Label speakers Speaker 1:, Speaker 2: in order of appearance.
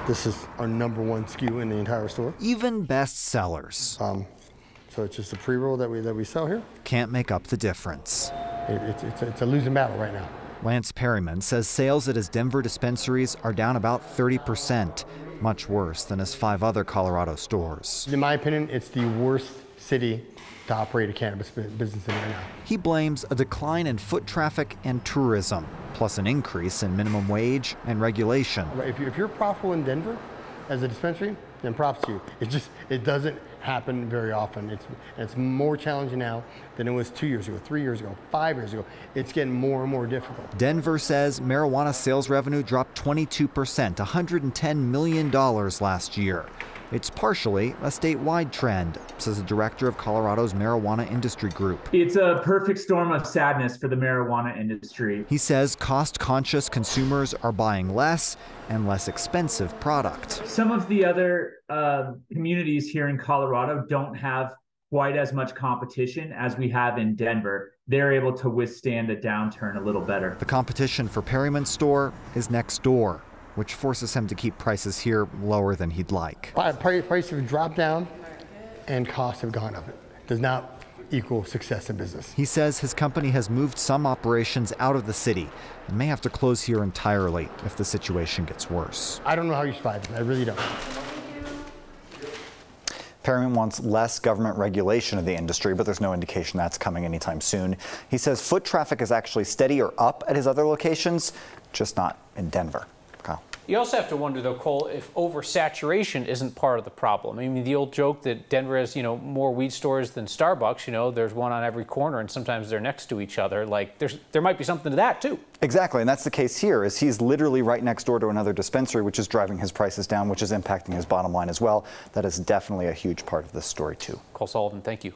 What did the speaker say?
Speaker 1: This is our #1 SKU in the entire store.
Speaker 2: Even best sellers.
Speaker 1: So it's just a pre-roll that we sell here.
Speaker 2: Can't make up the difference.
Speaker 1: It's a losing battle right now.
Speaker 2: Lance Perryman says sales at his Denver dispensaries are down about 30%, much worse than his 5 other Colorado stores.
Speaker 1: In my opinion, it's the worst city to operate a cannabis business in right now.
Speaker 2: He blames a decline in foot traffic and tourism, plus an increase in minimum wage and regulation.
Speaker 1: If you're profitable in Denver as a dispensary, then props to you. It doesn't happen very often. It's more challenging now than it was 2 years ago, 3 years ago, 5 years ago. It's getting more and more difficult.
Speaker 2: Denver says marijuana sales revenue dropped 22%, $110 million last year. It's partially a statewide trend, says the director of Colorado's marijuana industry group.
Speaker 3: It's a perfect storm of sadness for the marijuana industry.
Speaker 2: He says cost-conscious consumers are buying less and less expensive product.
Speaker 3: Some of the other communities here in Colorado don't have quite as much competition as we have in Denver. They're able to withstand a downturn a little better.
Speaker 2: The competition for Perryman's store is next door, which forces him to keep prices here lower than he'd like.
Speaker 1: Prices have dropped down and costs have gone up. It does not equal success in business.
Speaker 2: He says his company has moved some operations out of the city and may have to close here entirely if the situation gets worse.
Speaker 1: I don't know how you survive it. I really don't.
Speaker 4: Perryman wants less government regulation of the industry, but there's no indication that's coming anytime soon. He says foot traffic is actually steady or up at his other locations, just not in Denver. Kyle.
Speaker 5: You also have to wonder, though, Cole, if oversaturation isn't part of the problem. I mean, the old joke that Denver has, more weed stores than Starbucks, there's one on every corner and sometimes they're next to each other. Like, there might be something to that, too.
Speaker 4: Exactly, and that's the case here, is he's literally right next door to another dispensary, which is driving his prices down, which is impacting his bottom line as well. That is definitely a huge part of this story, too.
Speaker 5: Cole Sullivan, thank you.